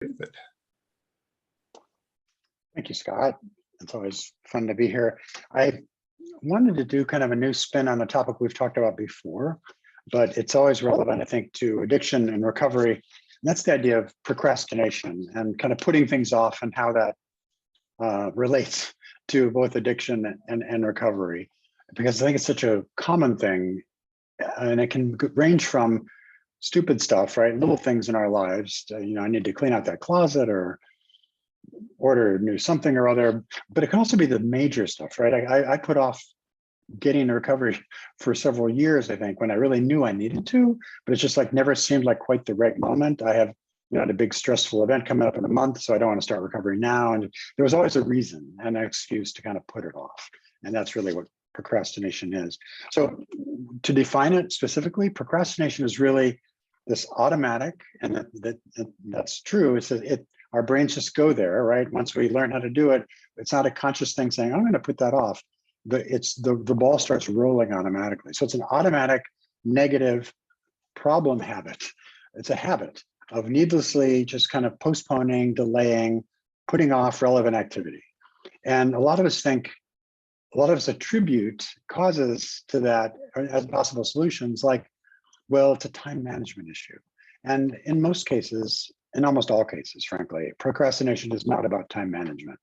David. Thank you, Scott. It's always fun to be here. I wanted to do kind of a new spin on the topic we've talked about before, but it's always relevant, I think, to addiction and recovery. And that's the idea of procrastination and kind of putting things off and how that relates to both addiction and recovery. Because I think it's such a common thing, and it can range from stupid stuff, right? Little things in our lives. I need to clean out that closet or order new something or other, but it can also be the major stuff, right? I put off getting a recovery for several years, I think, when I really knew I needed to, but it's just like never seemed like quite the right moment. I have had a big stressful event coming up in a month, so I don't want to start recovery now. And there was always a reason and an excuse to kind of put it off. And that's really what procrastination is. So to define it specifically, procrastination is really this automatic, and that's true. Our brains just go there, right? Once we learn how to do it, it's not a conscious thing saying, I'm going to put that off. The ball starts rolling automatically. So it's an automatic negative problem habit. It's a habit of needlessly just kind of postponing, delaying, putting off relevant activity. And a lot of us attribute causes to that as possible solutions, like, well, it's a time management issue. And in most cases, in almost all cases, frankly, procrastination is not about time management.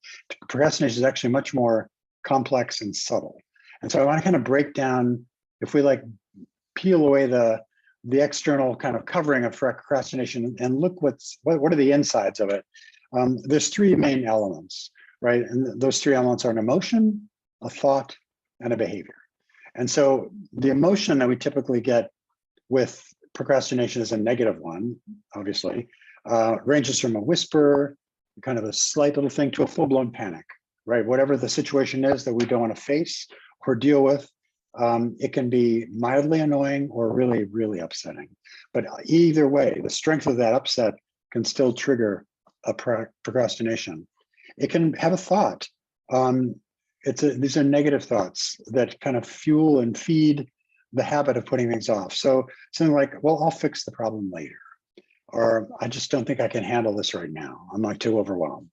Procrastination is actually much more complex and subtle. And so I want to kind of break down, if we peel away the external kind of covering of procrastination and look what are the insides of it. There's three main elements, right? And those three elements are an emotion, a thought, and a behavior. And so the emotion that we typically get with procrastination is a negative one, obviously. Ranges from a whisper, kind of a slight little thing, to a full-blown panic, right? Whatever the situation is that we don't want to face or deal with, it can be mildly annoying or really, really upsetting. But either way, the strength of that upset can still trigger a procrastination. It can have a thought. These are negative thoughts that kind of fuel and feed the habit of putting things off. So something like, well, I'll fix the problem later. Or I just don't think I can handle this right now. I'm too overwhelmed.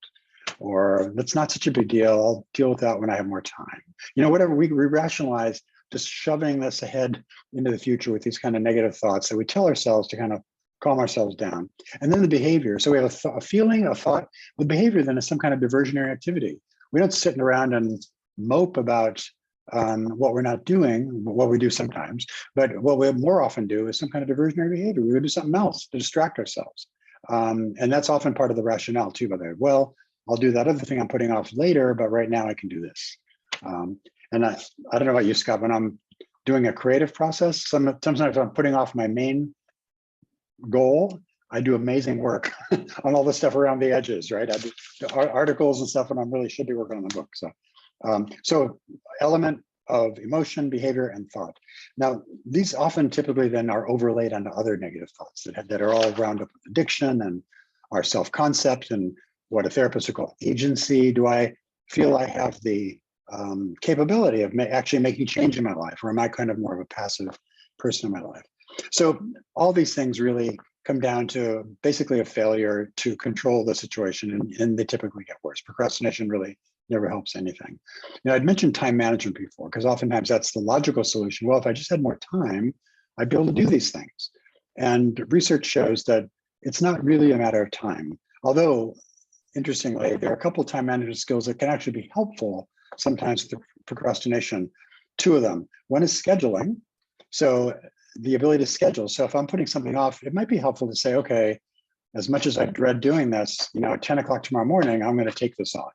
Or that's not such a big deal. I'll deal with that when I have more time. Whatever we rationalize, just shoving this ahead into the future with these kind of negative thoughts that we tell ourselves to kind of calm ourselves down. And then the behavior. So we have a feeling, a thought. The behavior then is some kind of diversionary activity. We don't sit around and mope about what we're not doing, what we do sometimes, but what we more often do is some kind of diversionary behavior. We would do something else to distract ourselves. And that's often part of the rationale too, by the way. Well, I'll do that other thing I'm putting off later, but right now I can do this. And I don't know about you, Scott, when I'm doing a creative process, sometimes I'm putting off my main goal, I do amazing work on all the stuff around the edges, right? I do articles and stuff, and I really should be working on the book. So element of emotion, behavior, and thought. Now, these often typically then are overlaid onto other negative thoughts that are all wound up with addiction and our self-concept and what a therapist would call agency. Do I feel I have the capability of actually making change in my life, or am I kind of more of a passive person in my life? So all these things really come down to basically a failure to control the situation, and they typically get worse. Procrastination really never helps anything. I'd mentioned time management before, because oftentimes that's the logical solution. Well, if I just had more time, I'd be able to do these things. And research shows that it's not really a matter of time. Although, interestingly, there are a couple of time management skills that can actually be helpful sometimes with procrastination. Two of them. One is scheduling. So the ability to schedule. So if I'm putting something off, it might be helpful to say, okay, as much as I dread doing this, at 10 o'clock tomorrow morning, I'm going to take this on.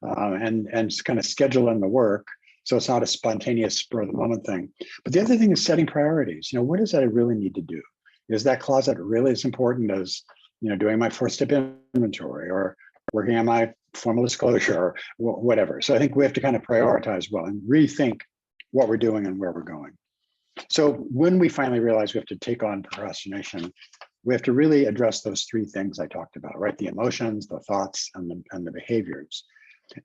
And kind of schedule in the work, so it's not a spontaneous spur of the moment thing. But the other thing is setting priorities. What is that I really need to do? Is that closet really as important as doing my 4-step inventory or working on my formal disclosure or whatever? So I think we have to kind of prioritize well and rethink what we're doing and where we're going. So when we finally realize we have to take on procrastination, we have to really address those three things I talked about, right? The emotions, the thoughts, and the behaviors.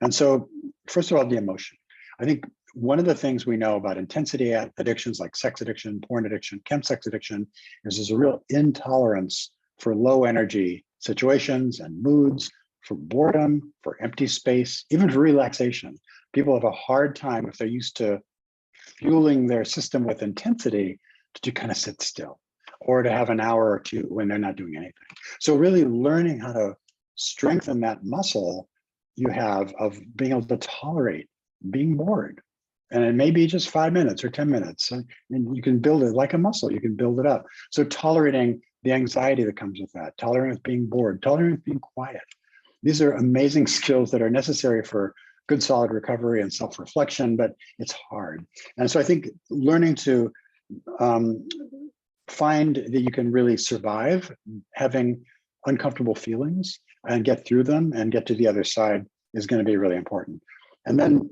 And so, first of all, the emotion. I think one of the things we know about intensity addictions like sex addiction, porn addiction, chemsex addiction is there's a real intolerance for low energy situations and moods, for boredom, for empty space, even for relaxation. People have a hard time if they're used to fueling their system with intensity to kind of sit still or to have an hour or two when they're not doing anything. So really learning how to strengthen that muscle you have of being able to tolerate being bored. And it may be just 5 minutes or 10 minutes. And you can build it like a muscle, you can build it up. So tolerating the anxiety that comes with that, tolerating with being bored, tolerating with being quiet. These are amazing skills that are necessary for good solid recovery and self-reflection, but it's hard. And so I think learning to find that you can really survive having uncomfortable feelings and get through them and get to the other side is going to be really important. And then,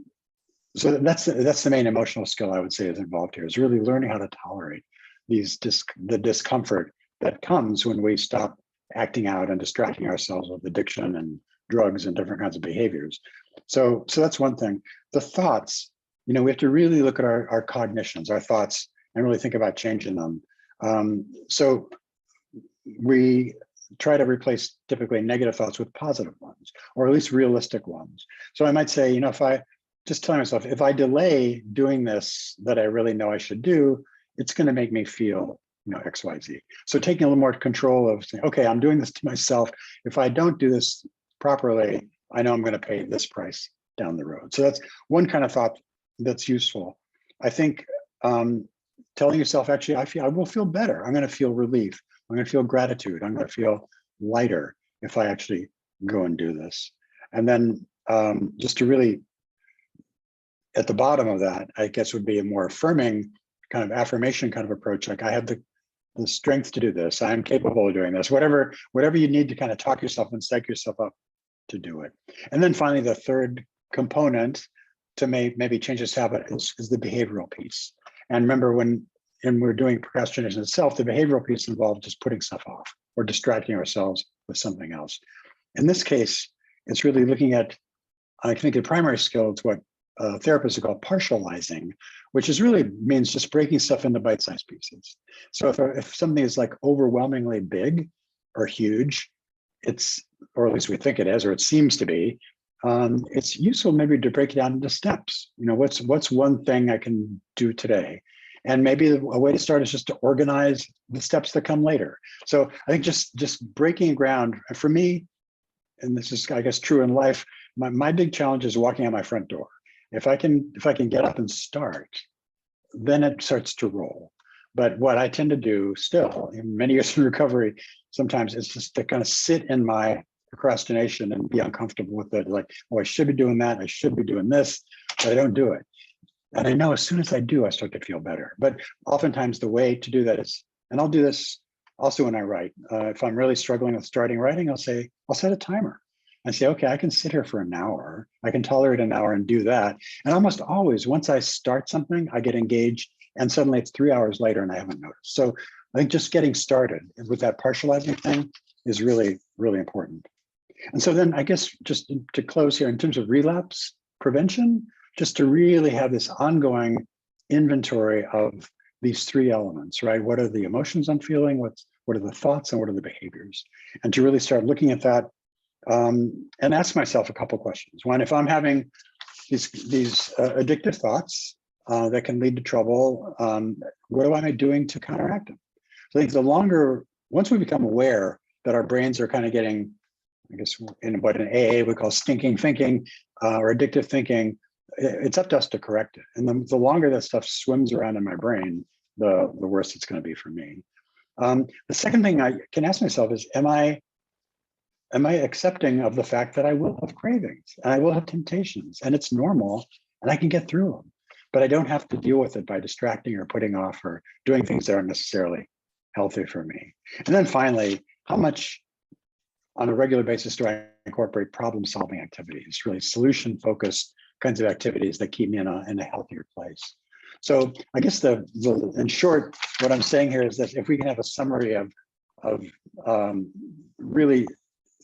so that's the main emotional skill I would say is involved here, is really learning how to tolerate the discomfort that comes when we stop acting out and distracting ourselves with addiction and drugs and different kinds of behaviors. So that's one thing. The thoughts, we have to really look at our cognitions, our thoughts, and really think about changing them. So we try to replace typically negative thoughts with positive ones, or at least realistic ones. So I might say, if I just tell myself, if I delay doing this that I really know I should do, it's going to make me feel, X, Y, Z. So taking a little more control of saying, okay, I'm doing this to myself. If I don't do this properly, I know I'm going to pay this price down the road. So that's one kind of thought that's useful. I think telling yourself, actually, I will feel better. I'm going to feel relief. I'm going to feel gratitude. I'm going to feel lighter if I actually go and do this. And then just to really, at the bottom of that, I guess would be a more affirming kind of affirmation kind of approach. Like, I have the strength to do this. I'm capable of doing this. Whatever you need to kind of talk yourself and psych yourself up to do it. And then finally, the third component to maybe change this habit is the behavioral piece. And remember, when we're doing procrastination itself, the behavioral piece involved just putting stuff off or distracting ourselves with something else. In this case, it's really looking at, I think the primary skill is what therapists call partializing, which is really means just breaking stuff into bite-sized pieces. So if something is like overwhelmingly big or huge, or at least we think it is, or it seems to be, it's useful maybe to break it down into steps. What's one thing I can do today? And maybe a way to start is just to organize the steps that come later. So I think just breaking ground for me, and this is, I guess, true in life, my big challenge is walking out my front door. If I can get up and start, then it starts to roll. But what I tend to do still, in many years in recovery, sometimes it's just to kind of sit in my procrastination and be uncomfortable with it. Like, oh, I should be doing that. I should be doing this, but I don't do it. And I know as soon as I do, I start to feel better. But oftentimes the way to do that is, and I'll do this also when I write. If I'm really struggling with starting writing, I'll set a timer. I say, okay, I can sit here for an hour. I can tolerate an hour and do that. And almost always, once I start something, I get engaged, and suddenly it's 3 hours later and I haven't noticed. So I think just getting started with that partializing thing is really, really important. And so then I guess just to close here, in terms of relapse prevention, just to really have this ongoing inventory of these three elements, right? What are the emotions I'm feeling? What are the thoughts, and what are the behaviors? And to really start looking at that and ask myself a couple questions. One, if I'm having these addictive thoughts that can lead to trouble, what am I doing to counteract them? So I think once we become aware that our brains are kind of getting, I guess, in what in AA we call stinking thinking or addictive thinking, it's up to us to correct it. And the longer that stuff swims around in my brain, the worse it's going to be for me. The second thing I can ask myself is, am I accepting of the fact that I will have cravings and I will have temptations, and it's normal and I can get through them, but I don't have to deal with it by distracting or putting off or doing things that aren't necessarily healthy for me. And then finally, how much on a regular basis do I incorporate problem-solving activities, really solution-focused kinds of activities that keep me in a healthier place? So I guess in short, what I'm saying here is that if we can have a summary of really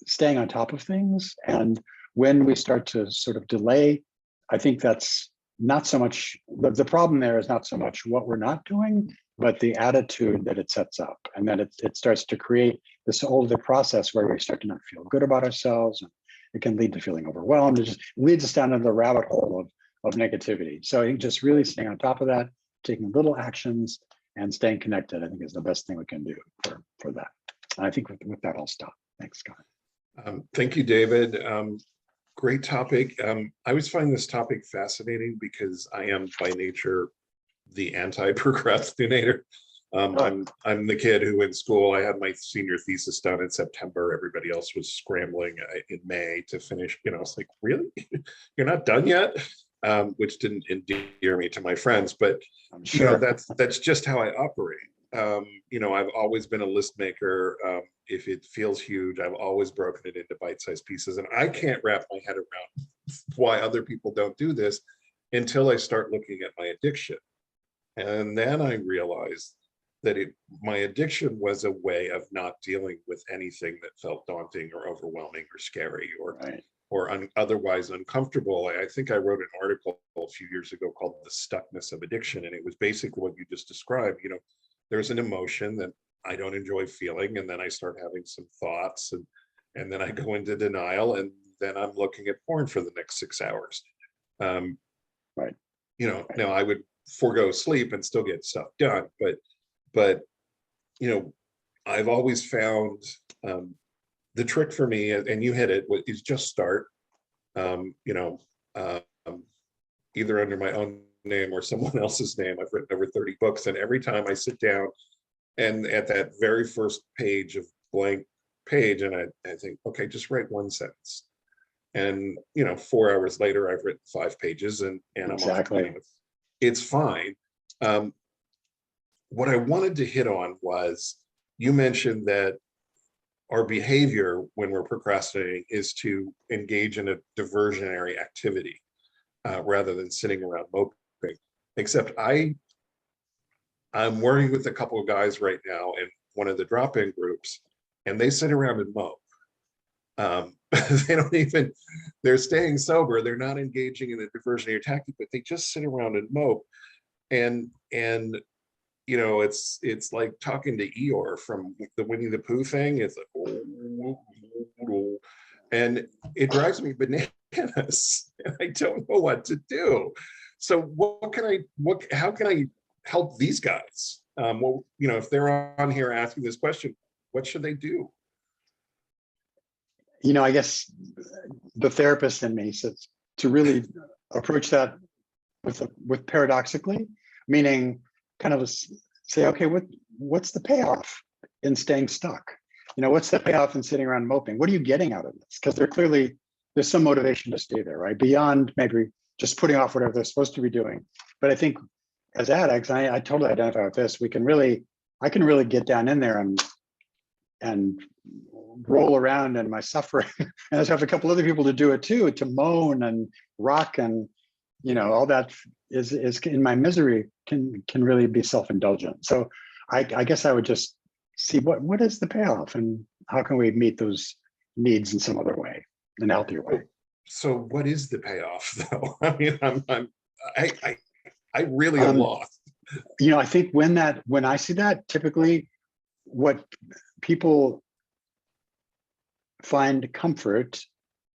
staying on top of things, and when we start to sort of delay, I think that's not so much, the problem there is not so much what we're not doing, but the attitude that it sets up, and that it starts to create this older process where we start to not feel good about ourselves. And it can lead to feeling overwhelmed. It just leads us down into the rabbit hole of negativity. So I think just really staying on top of that, taking little actions and staying connected, I think is the best thing we can do for that. And I think with that, I'll stop. Thanks, Scott. Thank you, David. Great topic. I always find this topic fascinating because I am by nature the anti-procrastinator. I'm the kid who in school, I had my senior thesis done in September. Everybody else was scrambling in May to finish. You know, it's like, really? You're not done yet? Which didn't endear me to my friends, but I'm sure. you know, that's just how I operate. You know, I've always been a list maker. If it feels huge, I've always broken it into bite-sized pieces, and I can't wrap my head around why other people don't do this until I start looking at my addiction. And then I realized that my addiction was a way of not dealing with anything that felt daunting or overwhelming or scary or otherwise uncomfortable. I think I wrote an article a few years ago called The Stuckness of Addiction, and it was basically what you just described. You know, there's an emotion that I don't enjoy feeling, and then I start having some thoughts, and then I go into denial, and then I'm looking at porn for the next 6 hours. You know, now I would forego sleep and still get stuff done, but you know, I've always found the trick for me, and you hit it, is just start. You know, either under my own name or someone else's name. I've written over 30 books, and every time I sit down and at that very first page of blank page, and I think, okay, just write one sentence. And you know, 4 hours later, I've written 5 pages, and exactly. I'm off, you know, it's fine. What I wanted to hit on was, you mentioned that our behavior when we're procrastinating is to engage in a diversionary activity rather than sitting around moping. Except I'm working with a couple of guys right now in one of the drop-in groups, and they sit around and mope. They don't even, they're staying sober. They're not engaging in a diversionary tactic, but they just sit around and mope. And you know, it's like talking to Eeyore from the Winnie the Pooh thing. It's like, oh, and it drives me bananas. And I don't know what to do. So how can I help these guys? Well, you know, if they're on here asking this question, what should they do? You know, I guess the therapist in me says to really approach that with paradoxically, meaning kind of say, okay, what's the payoff in staying stuck? You know, what's the payoff in sitting around moping? What are you getting out of this? Because there's some motivation to stay there, right? Beyond maybe just putting off whatever they're supposed to be doing. But I think as addicts, I totally identify with this. I can really get down in there and roll around in my suffering. And I just have a couple other people to do it too, to moan and rock, and you know, all that is in my misery can really be self-indulgent. So I guess I would just see what is the payoff, and how can we meet those needs in some other way, in a healthier way. So what is the payoff though? I mean, I really am lost. You know, I think when I see that, typically what people find comfort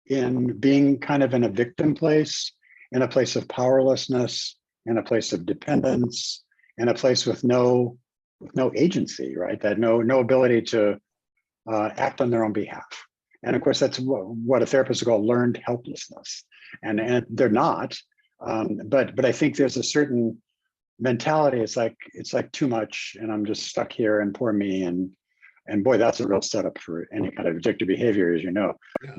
in being kind of in a victim place, in a place of powerlessness, in a place of dependence, in a place with no agency, right? That no ability to act on their own behalf. And of course, that's what a therapist would call learned helplessness. And they're not, but I think there's a certain mentality. It's like too much, and I'm just stuck here, and poor me, and boy, that's a real setup for any kind of addictive behavior, as you know. Yeah.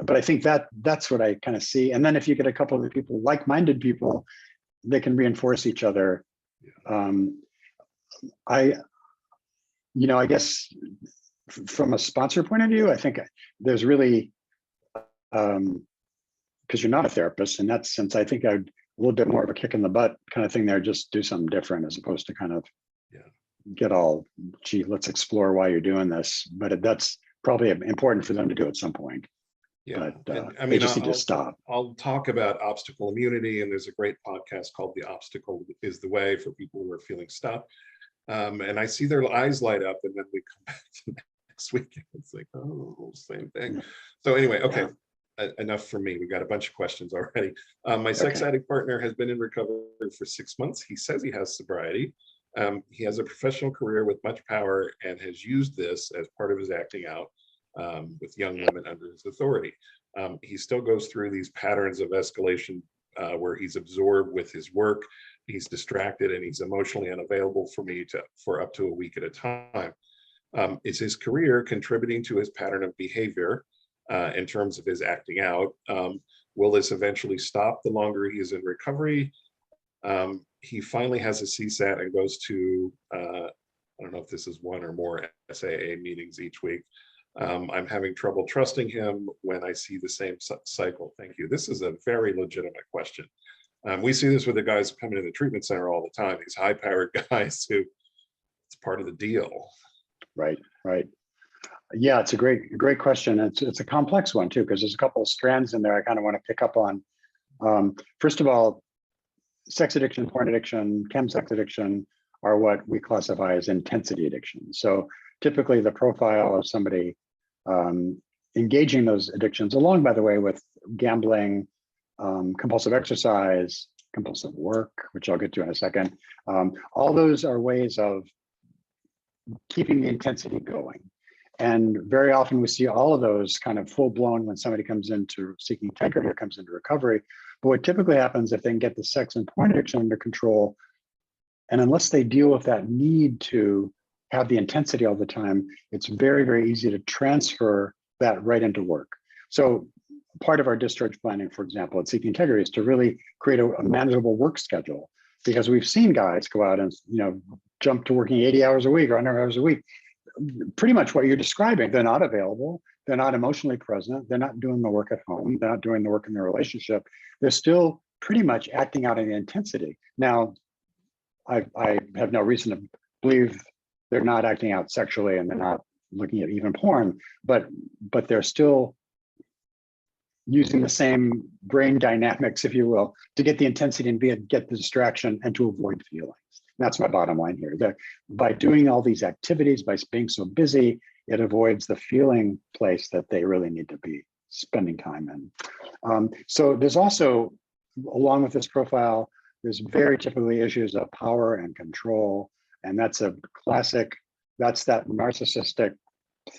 But I think that's what I kind of see. And then if you get a couple of people, like-minded people, they can reinforce each other. I guess from a sponsor point of view, I think there's really, because you're not a therapist in that sense, I think I'd a little bit more of a kick in the butt kind of thing there, just do something different as opposed to kind of get all, gee, let's explore why you're doing this. But that's probably important for them to do at some point. Yeah, but I mean, they just need to stop. I'll talk about obstacle immunity, and there's a great podcast called The Obstacle is the Way for people who are feeling stuck. And I see their eyes light up, and then we come back to next week, and it's like, oh, same thing. So anyway, okay, enough for me. We got a bunch of questions already. My sex addict partner has been in recovery for 6 months. He says he has sobriety. He has a professional career with much power and has used this as part of his acting out with young women under his authority. He still goes through these patterns of escalation where he's absorbed with his work, he's distracted, and he's emotionally unavailable for me for up to a week at a time. Is his career contributing to his pattern of behavior in terms of his acting out? Will this eventually stop the longer he is in recovery? He finally has a CSAT and goes to, I don't know if this is one or more SAA meetings each week. I'm having trouble trusting him when I see the same cycle. Thank you. This is a very legitimate question. We see this with the guys coming to the treatment center all the time, these high-powered guys who it's part of the deal. Right, right. Yeah, it's a great question. It's a complex one too, because there's a couple of strands in there I kind of want to pick up on. First of all, sex addiction, porn addiction, chemsex addiction are what we classify as intensity addiction. So typically the profile of somebody engaging those addictions, along, by the way, with gambling, compulsive exercise, compulsive work, which I'll get to in a second, all those are ways of keeping the intensity going. And very often we see all of those kind of full blown when somebody comes into seeking integrity or comes into recovery. But what typically happens if they can get the sex and porn addiction under control, and unless they deal with that need to have the intensity all the time, it's very, very easy to transfer that right into work. So part of our discharge planning, for example, at Seeking Integrity is to really create a manageable work schedule, because we've seen guys go out and jump to working 80 hours a week or 100 hours a week. Pretty much what you're describing. They're not available. They're not emotionally present. They're not doing the work at home. They're not doing the work in their relationship. They're still pretty much acting out in the intensity. Now, I have no reason to believe they're not acting out sexually and they're not looking at even porn, but they're still using the same brain dynamics, if you will, to get the intensity and get the distraction and to avoid feelings. That's my bottom line here. That by doing all these activities, by being so busy, it avoids the feeling place that they really need to be spending time in. So there's also, along with this profile, there's very typically issues of power and control. And that's a classic, that's that narcissistic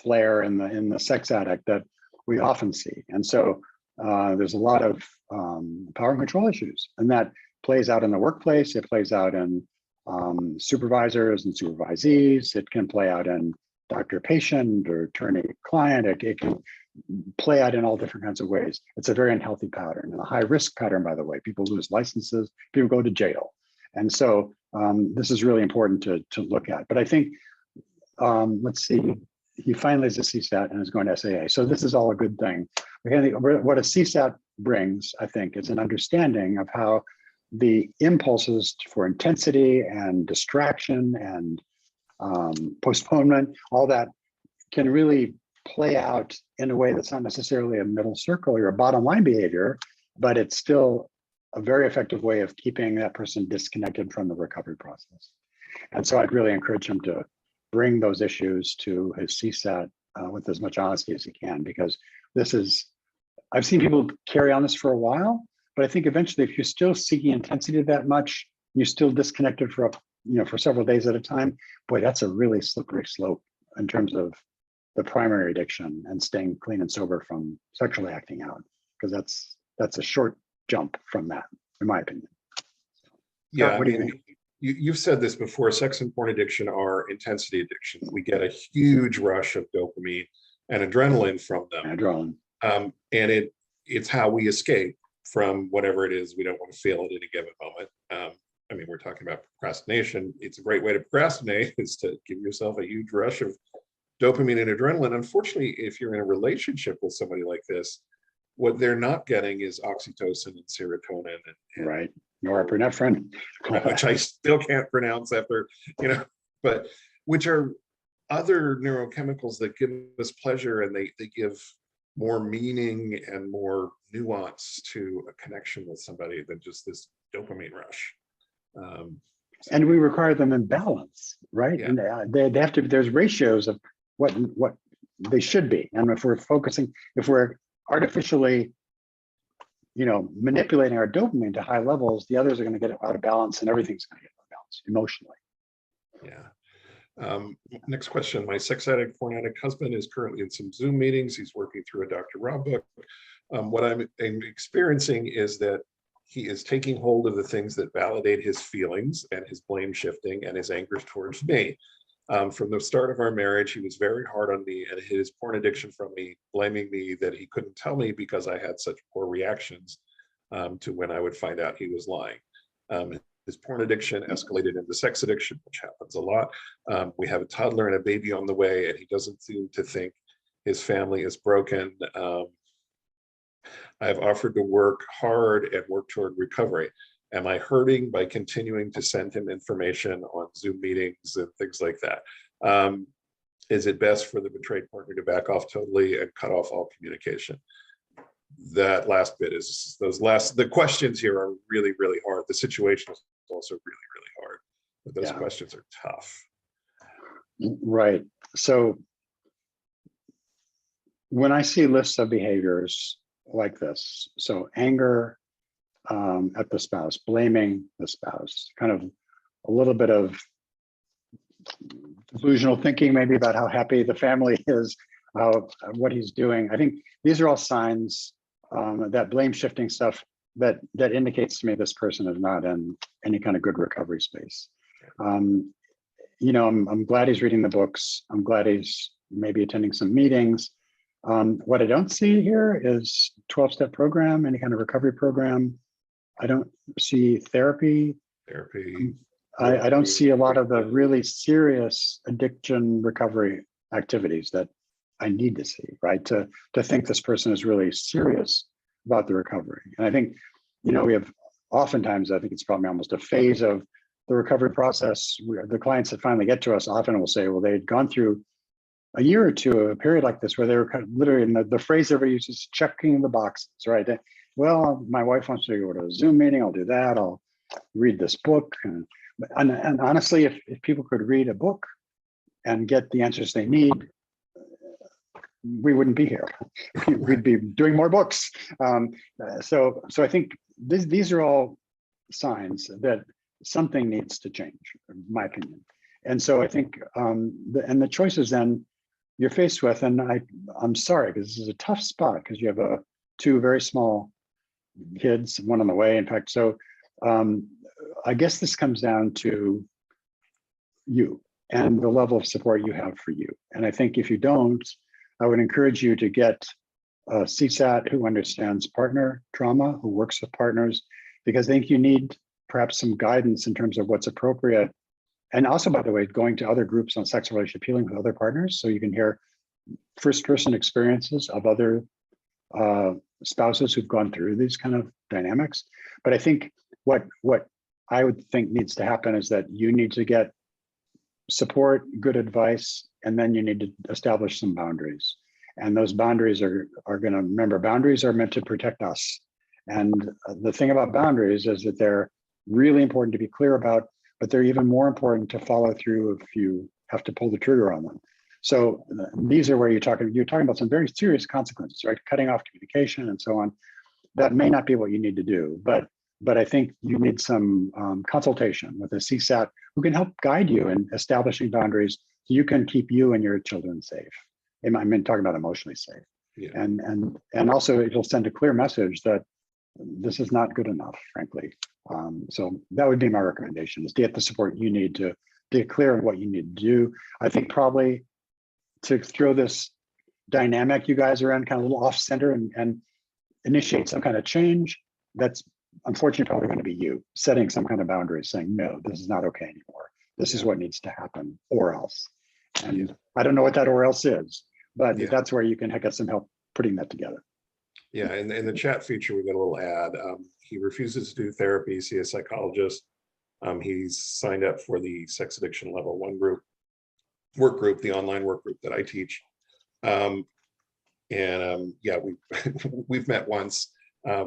flair in the sex addict that we often see. And so there's a lot of power and control issues, and that plays out in the workplace. It plays out in supervisors and supervisees. It can play out in doctor-patient or attorney-client. It can play out in all different kinds of ways. It's a very unhealthy pattern and a high-risk pattern, by the way. People lose licenses, people go to jail. And so this is really important to look at. But I think, let's see, he finally has a CSAT and is going to SAA. So this is all a good thing. What a CSAT brings, I think, is an understanding of how the impulses for intensity and distraction and postponement, all that can really play out in a way that's not necessarily a middle circle or a bottom line behavior, but it's still a very effective way of keeping that person disconnected from the recovery process. And so I'd really encourage him to bring those issues to his CSAT with as much honesty as he can, because this is, I've seen people carry on this for a while, but I think eventually if you're still seeking intensity that much, you're still disconnected for several days at a time, boy, that's a really slippery slope in terms of the primary addiction and staying clean and sober from sexually acting out, because that's a short jump from that, in my opinion. Yeah, what do you think? You've said this before, sex and porn addiction are intensity addictions. We get a huge rush of dopamine and adrenaline from them. Adrenaline. And it's how we escape from whatever it is we don't want to feel at any given moment. I mean, we're talking about procrastination. It's a great way to procrastinate is to give yourself a huge rush of dopamine and adrenaline. Unfortunately, if you're in a relationship with somebody like this, what they're not getting is oxytocin and serotonin and right, norepinephrine, which I still can't pronounce after, but which are other neurochemicals that give us pleasure, and they give more meaning and more nuance to a connection with somebody than just this dopamine rush. And we require them in balance, right? Yeah. And they have to, there's ratios of what they should be. And if we're artificially, manipulating our dopamine to high levels, the others are going to get out of balance and everything's going to get out of balance emotionally. Yeah. Next question. My sex addict, porn addict husband is currently in some Zoom meetings. He's working through a Dr. Rob book. What I'm experiencing is that he is taking hold of the things that validate his feelings and his blame shifting and his anger towards me. From the start of our marriage, he was very hard on me and hid his porn addiction from me, blaming me that he couldn't tell me because I had such poor reactions to when I would find out he was lying. His porn addiction escalated into sex addiction, which happens a lot. We have a toddler and a baby on the way, and he doesn't seem to think his family is broken. I have offered to work hard and work toward recovery. Am I hurting by continuing to send him information on Zoom meetings and things like that? Is it best for the betrayed partner to back off totally and cut off all communication? That last bit is the questions here are really, really hard. The situation is also really, really hard, but those questions are tough. Right. So when I see lists of behaviors like this, so anger at the spouse, blaming the spouse, kind of a little bit of delusional thinking maybe about how happy the family is, what he's doing. I think these are all signs, that blame shifting stuff that indicates to me this person is not in any kind of good recovery space. I'm glad he's reading the books. I'm glad he's maybe attending some meetings. What I don't see here is 12-step program, any kind of recovery program. I don't see therapy. I don't see a lot of the really serious addiction recovery activities that I need to see, right? To think this person is really serious about the recovery. And I think, we have oftentimes, I think it's probably almost a phase of the recovery process. The clients that finally get to us often will say, well, they had gone through a year or two of a period like this where they were kind of literally, and the phrase everybody uses, checking the boxes, right? Well, my wife wants to go to a Zoom meeting, I'll do that. I'll read this book. And honestly, if people could read a book and get the answers they need, we wouldn't be here. We'd be doing more books. So I think these are all signs that something needs to change, in my opinion. And so I think, the choices then you're faced with, and I'm sorry, because this is a tough spot because you have two very small kids, one on the way, in fact. So I guess this comes down to you and the level of support you have for you. And I think if you don't, I would encourage you to get a CSAT who understands partner trauma, who works with partners, because I think you need perhaps some guidance in terms of what's appropriate. And also, by the way, going to other groups on sexual relationship healing with other partners, so you can hear first-person experiences of other spouses who've gone through these kind of dynamics. But I think what I would think needs to happen is that you need to get support, good advice, and then you need to establish some boundaries. And those boundaries are going to, remember, boundaries are meant to protect us. And the thing about boundaries is that they're really important to be clear about, but they're even more important to follow through if you have to pull the trigger on them. So these are where you're talking about some very serious consequences, right? Cutting off communication and so on. That may not be what you need to do, but I think you need some consultation with a CSAT who can help guide you in establishing boundaries so you can keep you and your children safe. I mean, talking about emotionally safe. Yeah. And also it'll send a clear message that this is not good enough, frankly. So that would be my recommendation, is to get the support you need to get clear on what you need to do. I think probably to throw this dynamic you guys are in kind of a little off center and initiate some kind of change, that's unfortunately probably going to be you setting some kind of boundary, saying, no, this is not okay anymore. This is what needs to happen, or else. And I don't know what that or else is, but that's where you can get some help putting that together. Yeah, and in the chat feature, we got a little ad. He refuses to do therapy, see a psychologist. He's signed up for the sex addiction level 1 work group, the online work group that I teach. We've met once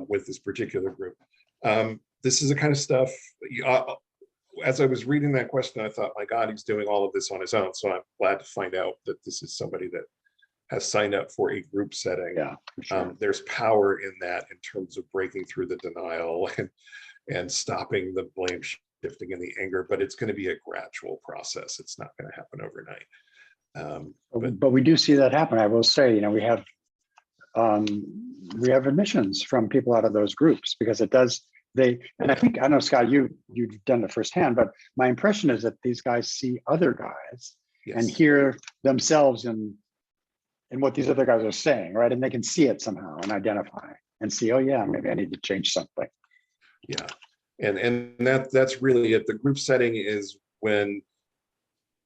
with this particular group. This is the kind of stuff, as I was reading that question, I thought, my God, he's doing all of this on his own. So I'm glad to find out that this is somebody that has signed up for a group setting. Yeah, for sure. There's power in that in terms of breaking through the denial and stopping the blame shifting and the anger, but it's going to be a gradual process. It's not going to happen overnight. But we do see that happen. I will say, we have admissions from people out of those groups, because it does, and I think, I know, Scott, you've done it firsthand, but my impression is that these guys see other guys and hear themselves in what these other guys are saying, right? And they can see it somehow and identify and see, oh yeah, maybe I need to change something. Yeah, and that's really it. The group setting is when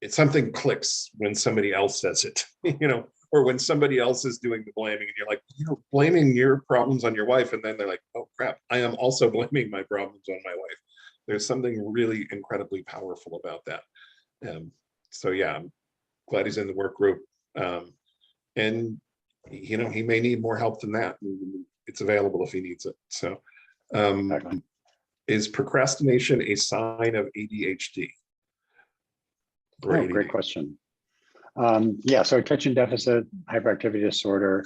something clicks, when somebody else says it, or when somebody else is doing the blaming, and you're like, blaming your problems on your wife, and then they're like, oh crap, I am also blaming my problems on my wife. There's something really incredibly powerful about that. So yeah, I'm glad he's in the work group. And he may need more help than that. It's available if he needs it. So Exactly. is procrastination a sign of ADHD? Oh, great question. Yeah, so attention deficit hyperactivity disorder,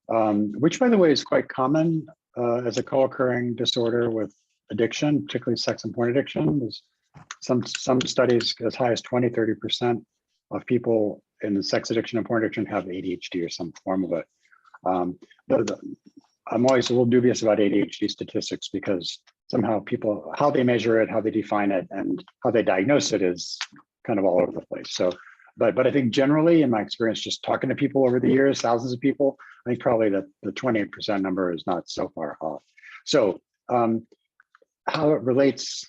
which, by the way, is quite common as a co-occurring disorder with addiction, particularly sex and porn addiction. There's some studies as high as 20-30% of people in sex addiction and porn addiction have ADHD or some form of it. I'm always a little dubious about ADHD statistics, because somehow people, how they measure it, how they define it, and how they diagnose it is kind of all over the place. So, but I think generally, in my experience, just talking to people over the years, thousands of people, I think probably that the 28% number is not so far off. So how it relates,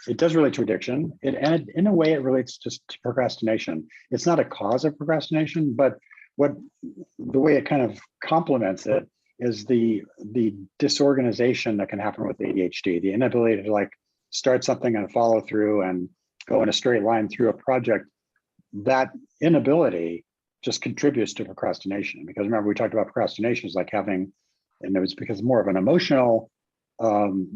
it does relate to addiction, and in a way it relates to procrastination. It's not a cause of procrastination, but the way it kind of complements it is the disorganization that can happen with ADHD, the inability to start something and follow through and go in a straight line through a project. That inability just contributes to procrastination, because remember, we talked about procrastination is like having, and it was because more of an emotional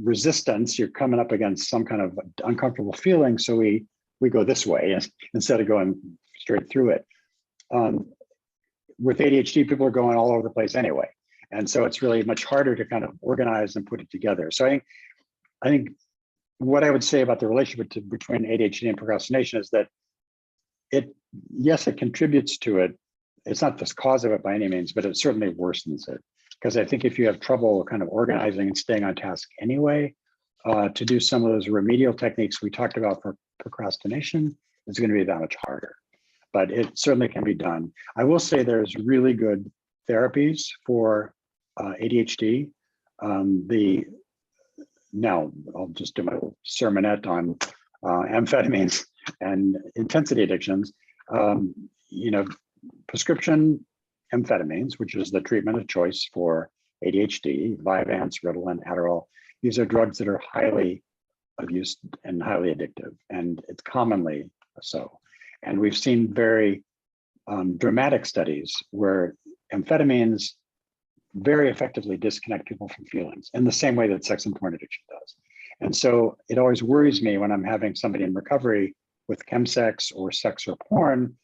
resistance. You're coming up against some kind of uncomfortable feeling, so we go this way instead of going straight through it. With ADHD, people are going all over the place anyway, and so it's really much harder to kind of organize and put it together. So I think what I would say about the relationship between ADHD and procrastination is that yes, it contributes to it. It's not the cause of it by any means, but it certainly worsens it. Because I think if you have trouble kind of organizing and staying on task anyway, to do some of those remedial techniques we talked about for procrastination, it's going to be that much harder. But it certainly can be done. I will say there's really good therapies for ADHD. Now I'll just do my little sermonette on amphetamines and intensity addictions. Prescription amphetamines, which is the treatment of choice for ADHD, Vyvanse, Ritalin, Adderall. These are drugs that are highly abused and highly addictive, and it's commonly so. And we've seen very dramatic studies where amphetamines very effectively disconnect people from feelings in the same way that sex and porn addiction does. And so it always worries me when I'm having somebody in recovery with chemsex or sex or porn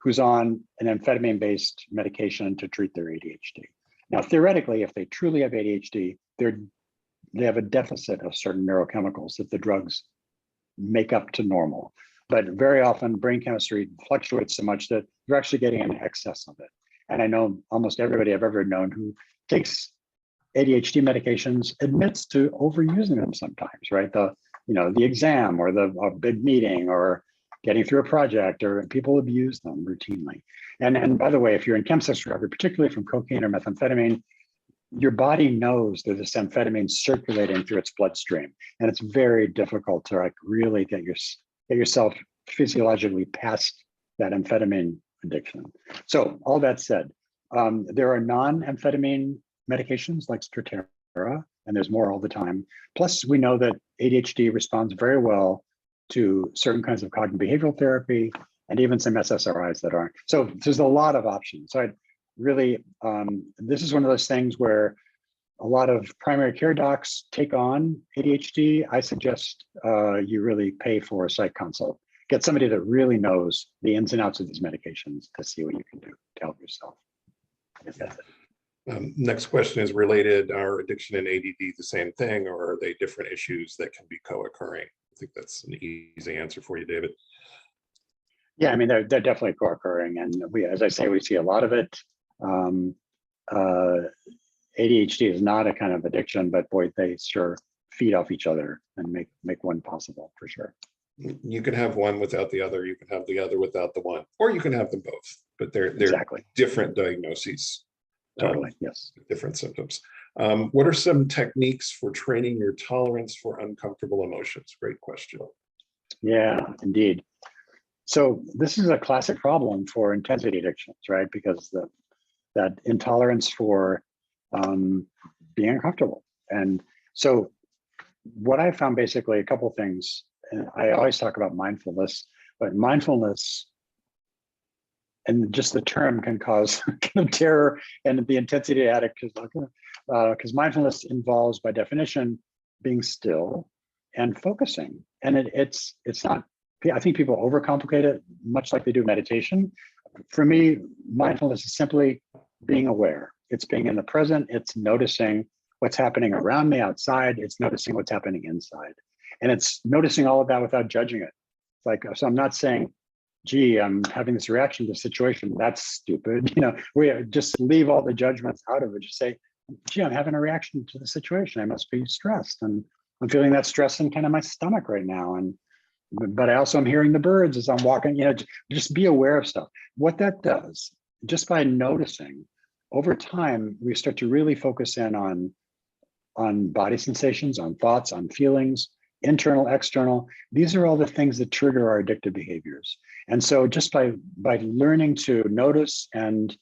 who's on an amphetamine-based medication to treat their ADHD. Now, theoretically, if they truly have ADHD, they have a deficit of certain neurochemicals that the drugs make up to normal. But very often, brain chemistry fluctuates so much that you're actually getting an excess of it. And I know almost everybody I've ever known who takes ADHD medications admits to overusing them sometimes, right? The exam or a big meeting or getting through a project, or people abuse them routinely. And by the way, if you're in chemsex recovery, particularly from cocaine or methamphetamine, your body knows there's this amphetamine circulating through its bloodstream, and it's very difficult to really get yourself physiologically past that amphetamine addiction. So all that said, there are non-amphetamine medications like Strattera, and there's more all the time. Plus, we know that ADHD responds very well to certain kinds of cognitive behavioral therapy and even some SSRIs that aren't. So there's a lot of options. So I really, this is one of those things where a lot of primary care docs take on ADHD, I suggest you really pay for a psych consult. Get somebody that really knows the ins and outs of these medications to see what you can do to help yourself. If that's it. Next question is related. Are addiction and ADD the same thing, or are they different issues that can be co-occurring? I think that's an easy answer for you, David. Yeah, I mean, they're definitely co-occurring. And we, as I say, we see a lot of it. ADHD is not a kind of addiction, but boy, they sure feed off each other and make one possible for sure. You can have one without the other. You can have the other without the one, or you can have them both, but they're Exactly. different diagnoses. Totally, yes. Different symptoms. What are some techniques for training your tolerance for uncomfortable emotions? Great question. Yeah, indeed. So this is a classic problem for intensity addictions, right? Because that intolerance for being uncomfortable. And so what I found, basically a couple of things, and I always talk about mindfulness, but mindfulness and just the term can cause kind of terror, and the intensity addict is because mindfulness involves, by definition, being still and focusing. And it's not, I think people overcomplicate it, much like they do meditation. For me, mindfulness is simply being aware. It's being in the present. It's noticing what's happening around me outside. It's noticing what's happening inside. And it's noticing all of that without judging it. Like, so I'm not saying, gee, I'm having this reaction to the situation. That's stupid. You know, we just leave all the judgments out of it. Just say, gee, I'm having a reaction to the situation. I must be stressed. And I'm feeling that stress in kind of my stomach right now. But I also am hearing the birds as I'm walking, you know, just be aware of stuff. What that does, just by noticing, over time, we start to really focus in on body sensations, on thoughts, on feelings, internal, external. These are all the things that trigger our addictive behaviors. And so just by learning to notice and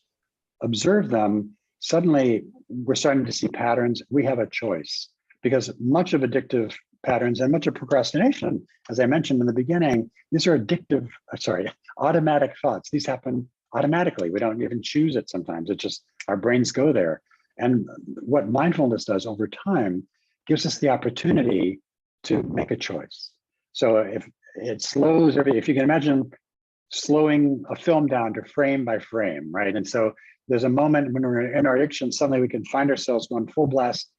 observe them, suddenly we're starting to see patterns. We have a choice, because much of addictive patterns and much of procrastination, as I mentioned in the beginning, these are automatic thoughts. These happen automatically. We don't even choose it sometimes. It's just our brains go there. And what mindfulness does over time gives us the opportunity to make a choice. So if it slows if you can imagine slowing a film down to frame by frame, right? And so there's a moment when we're in our addiction, suddenly we can find ourselves going full blast,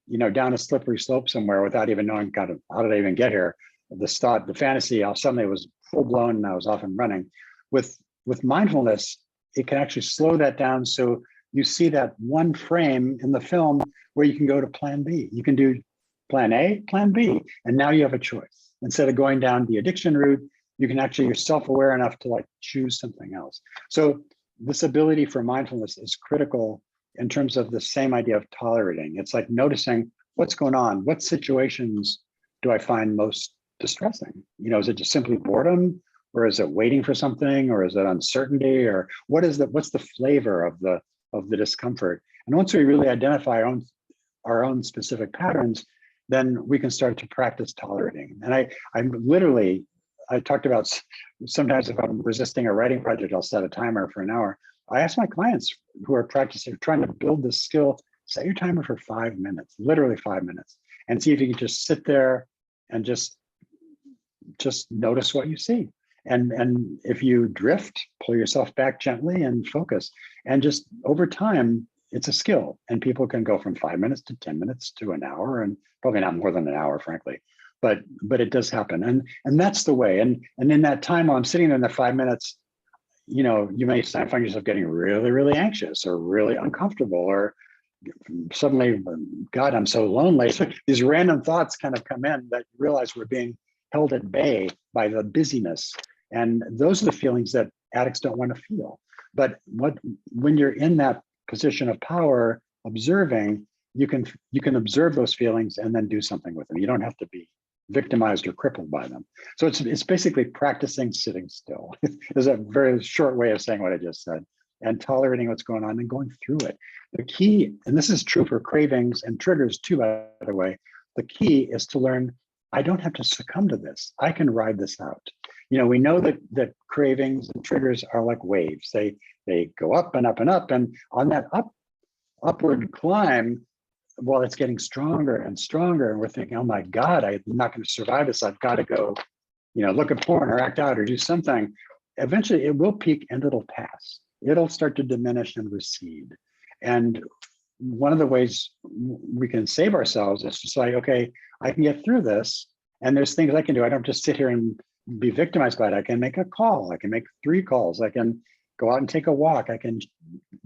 you know, down a slippery slope somewhere without even knowing, God, how did I even get here? The fantasy, suddenly it was full blown and I was off and running. With mindfulness, it can actually slow that down. So you see that one frame in the film where you can go to plan B. You can do plan A, plan B, and now you have a choice. Instead of going down the addiction route, you can actually, you're self-aware enough to like choose something else. So this ability for mindfulness is critical in terms of the same idea of tolerating. It's like noticing what's going on. What situations do I find most distressing? You know, is it just simply boredom, or is it waiting for something, or is it uncertainty, or what's the flavor of the discomfort? And once we really identify our own specific patterns, then we can start to practice tolerating. And I talked about sometimes if I'm resisting a writing project, I'll set a timer for an hour. I ask my clients who are practicing, trying to build this skill, set your timer for 5 minutes, literally 5 minutes, and see if you can just sit there and just notice what you see. And if you drift, pull yourself back gently and focus. And just over time, it's a skill. And people can go from 5 minutes to 10 minutes to an hour, and probably not more than an hour, frankly. But it does happen. And that's the way. And in that time while I'm sitting there in the 5 minutes, you know, you may find yourself getting really, really anxious or really uncomfortable, or suddenly, God, I'm so lonely. So these random thoughts kind of come in that you realize we're being held at bay by the busyness. And those are the feelings that addicts don't want to feel. But when you're in that position of power, observing, you can observe those feelings and then do something with them. You don't have to be victimized or crippled by them. So it's basically practicing sitting still. There's a very short way of saying what I just said, and tolerating what's going on and going through it. The key, and this is true for cravings and triggers too, by the way, the key is to learn, I don't have to succumb to this. I can ride this out. You know, we know that cravings and triggers are like waves. They go up and up and up. And on that upward climb, well, it's getting stronger and stronger. And we're thinking, oh my God, I'm not going to survive this. I've got to go, look at porn or act out or do something. Eventually it will peak and it'll pass. It'll start to diminish and recede. And one of the ways we can save ourselves is just like, okay, I can get through this. And there's things I can do. I don't just sit here and be victimized by it. I can make a call. I can make 3 calls. I can go out and take a walk. I can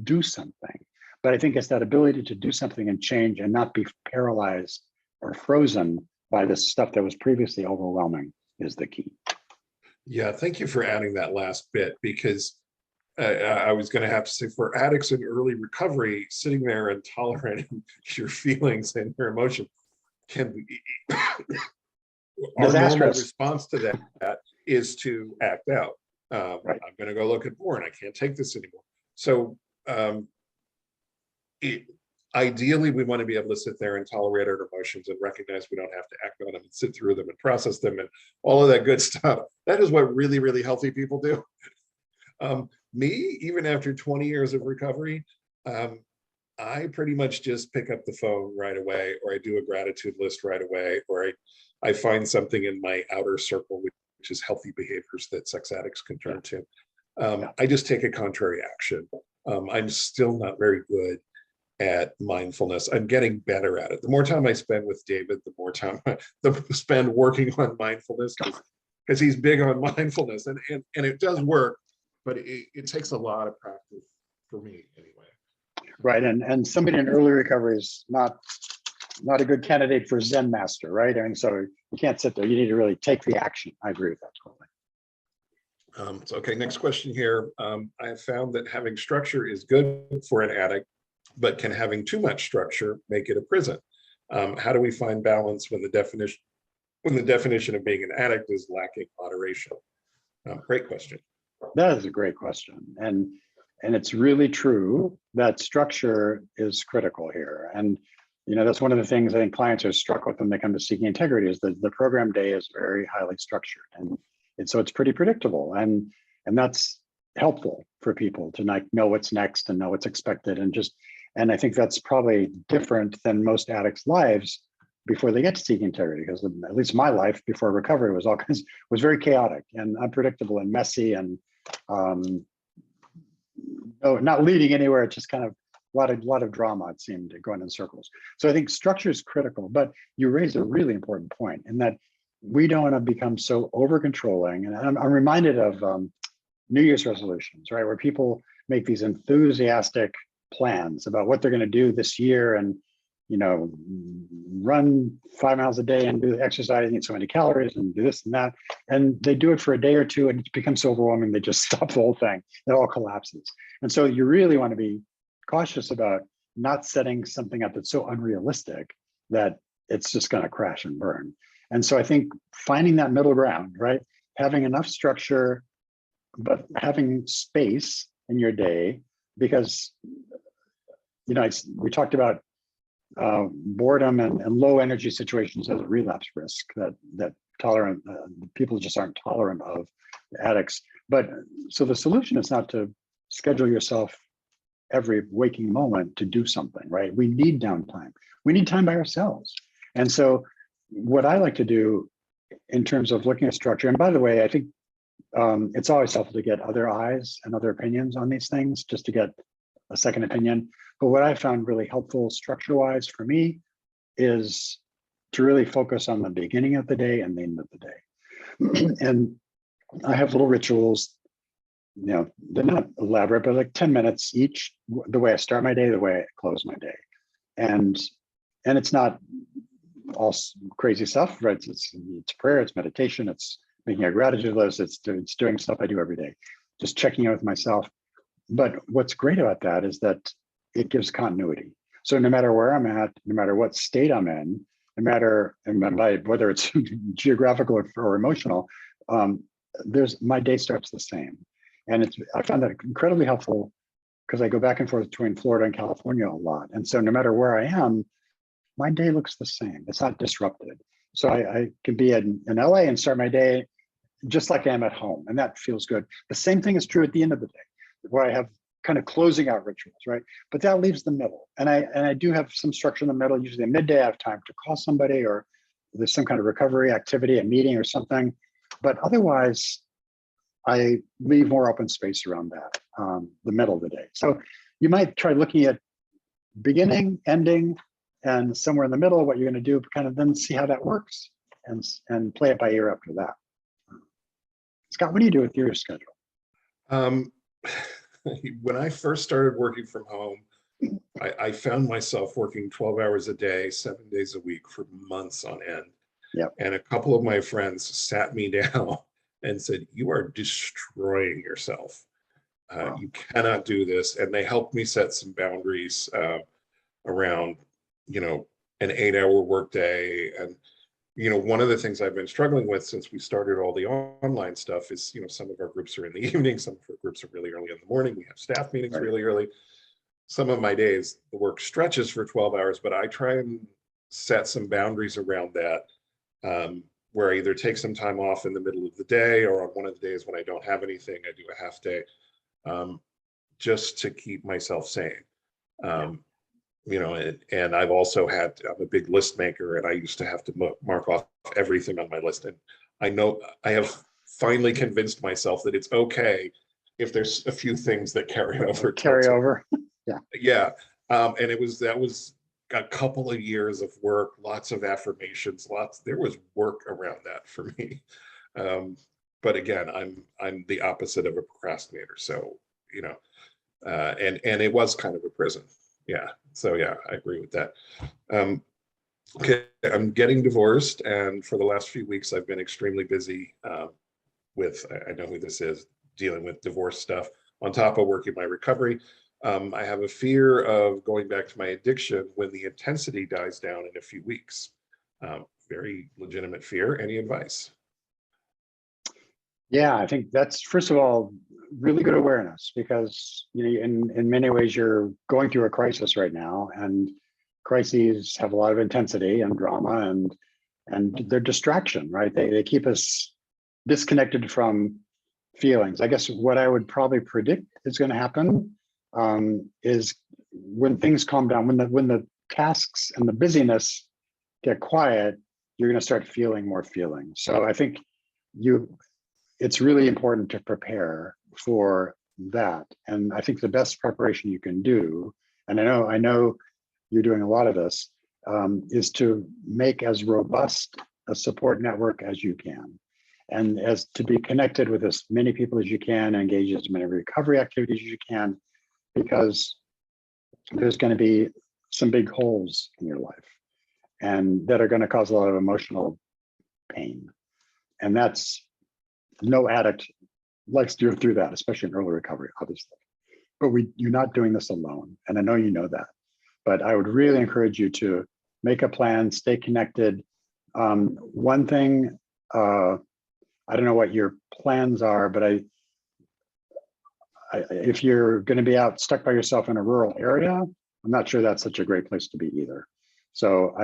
do something. But I think it's that ability to do something and change and not be paralyzed or frozen by the stuff that was previously overwhelming is the key. Yeah, thank you for adding that last bit, because I was going to have to say, for addicts in early recovery, sitting there and tolerating your feelings and your emotion can be our normal response to that is to act out. Right. I'm going to go look at porn. I can't take this anymore. So ideally, we want to be able to sit there and tolerate our emotions and recognize we don't have to act on them and sit through them and process them and all of that good stuff. That is what really, really healthy people do. Me, even after 20 years of recovery, I pretty much just pick up the phone right away, or I do a gratitude list right away, or I find something in my outer circle, which is healthy behaviors that sex addicts can turn to. I just take a contrary action. I'm still not very good at mindfulness. I'm getting better at it. The more time I spend with David, the more time I spend working on mindfulness, because he's big on mindfulness, and it does work, but it takes a lot of practice for me anyway. Right, and somebody in early recovery is not a good candidate for Zen master, right? And so you can't sit there. You need to really take the action. I agree with that totally. So, okay, next question here. I have found that having structure is good for an addict, but can having too much structure make it a prison? How do we find balance when the definition of being an addict is lacking moderation? Great question. That is a great question. And it's really true that structure is critical here. And that's one of the things I think clients are struck with when they come to Seeking Integrity is that the program day is very highly structured. And so it's pretty predictable. And that's helpful for people to know what's next and know what's expected. And I think that's probably different than most addicts' lives before they get to Seeking Integrity, because at least my life before recovery was very chaotic and unpredictable and messy and not leading anywhere. It's just kind of a lot of drama, it seemed, going in circles. So I think structure is critical, but you raised a really important point in that we don't want to become so over controlling. And I'm reminded of New Year's resolutions, right? Where people make these enthusiastic plans about what they're going to do this year and, run 5 miles a day and do exercise, eat so many calories and do this and that. And they do it for a day or two and it becomes so overwhelming, they just stop the whole thing. It all collapses. And so you really want to be cautious about not setting something up that's so unrealistic that it's just going to crash and burn. And so I think finding that middle ground, right? Having enough structure, but having space in your day, because, we talked about boredom and low energy situations as a relapse risk that people just aren't tolerant of, addicts. But so the solution is not to schedule yourself every waking moment to do something, right? We need downtime. We need time by ourselves. And so what I like to do in terms of looking at structure, and by the way, I think it's always helpful to get other eyes and other opinions on these things, just to get a second opinion. But what I found really helpful structure-wise for me is to really focus on the beginning of the day and the end of the day. And I have little rituals, they're not elaborate, but like 10 minutes each, the way I start my day, the way I close my day. And it's not all crazy stuff, right? It's prayer, it's meditation, it's making a gratitude list, it's doing stuff I do every day, just checking in with myself. But what's great about that is that it gives continuity. So no matter where I'm at, no matter what state I'm in, no matter whether it's geographical or emotional, my day starts the same. And I found that incredibly helpful because I go back and forth between Florida and California a lot. And so no matter where I am, my day looks the same. It's not disrupted. So I can be in LA and start my day just like I am at home. And that feels good. The same thing is true at the end of the day, where I have kind of closing out rituals, right? But that leaves the middle. And I do have some structure in the middle. Usually at midday, I have time to call somebody, or there's some kind of recovery activity, a meeting or something. But otherwise, I leave more open space around that, the middle of the day. So you might try looking at beginning, ending, and somewhere in the middle, what you're going to do, kind of then see how that works, and play it by ear after that. Scott, what do you do with your schedule? When I first started working from home, I found myself working 12 hours a day, 7 days a week for months on end. Yep. And a couple of my friends sat me down and said, "You are destroying yourself. Wow. You cannot do this." And they helped me set some boundaries around, an 8-hour workday. And, one of the things I've been struggling with since we started all the online stuff is, some of our groups are in the evening, some of our groups are really early in the morning. We have staff meetings Right. really early. Some of my days, the work stretches for 12 hours, but I try and set some boundaries around that, where I either take some time off in the middle of the day, or on one of the days when I don't have anything, I do a half day, just to keep myself sane. And I've also I'm a big list maker, and I used to have to mark off everything on my list. And I know I have finally convinced myself that it's okay if there's a few things that carry over. Yeah. Yeah. And that was a couple of years of work, lots of affirmations, there was work around that for me. But again, I'm the opposite of a procrastinator. So, and it was kind of a prison. Yeah. So yeah, I agree with that. Okay, I'm getting divorced, and for the last few weeks, I've been extremely busy with, I know who this is, dealing with divorce stuff on top of working my recovery. I have a fear of going back to my addiction when the intensity dies down in a few weeks. Very legitimate fear. Any advice? Yeah, I think that's, first of all, really good awareness, because in many ways you're going through a crisis right now, and crises have a lot of intensity and drama, and they're distraction, right? They keep us disconnected from feelings. I guess what I would probably predict is going to happen is when things calm down, when the tasks and the busyness get quiet, you're going to start feeling more feelings. So I think it's really important to prepare for that. And I think the best preparation you can do, and I know you're doing a lot of this, is to make as robust a support network as you can, and as to be connected with as many people as you can, engage as many recovery activities as you can, because there's going to be some big holes in your life, and that are going to cause a lot of emotional pain. And that's, no addict likes to go through that, especially in early recovery, obviously. But you're not doing this alone, and I know you know that. But I would really encourage you to make a plan, stay connected. One thing, I don't know what your plans are, but if you're going to be out stuck by yourself in a rural area, I'm not sure that's such a great place to be either. So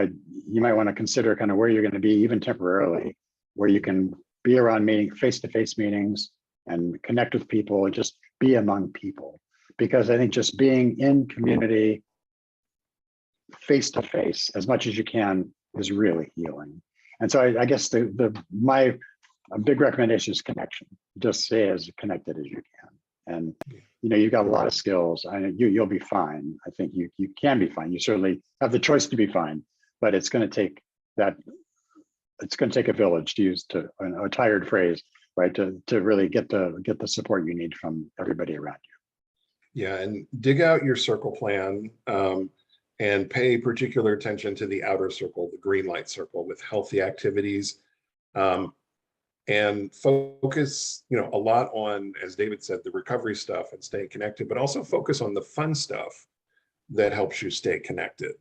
you might want to consider kind of where you're going to be, even temporarily, where you can be around face-to-face meetings and connect with people and just be among people. Because I think just being in community face-to-face as much as you can is really healing. And so I guess my big recommendation is connection. Just stay as connected as you can. And you've got a lot of skills. You'll be fine. I think you can be fine. You certainly have the choice to be fine, but it's going to take that. It's going to take a village, to use a tired phrase, right? To really get the support you need from everybody around you. Yeah, and dig out your circle plan, and pay particular attention to the outer circle, the green light circle, with healthy activities, and focus, a lot on, as David said, the recovery stuff and staying connected, but also focus on the fun stuff that helps you stay connected.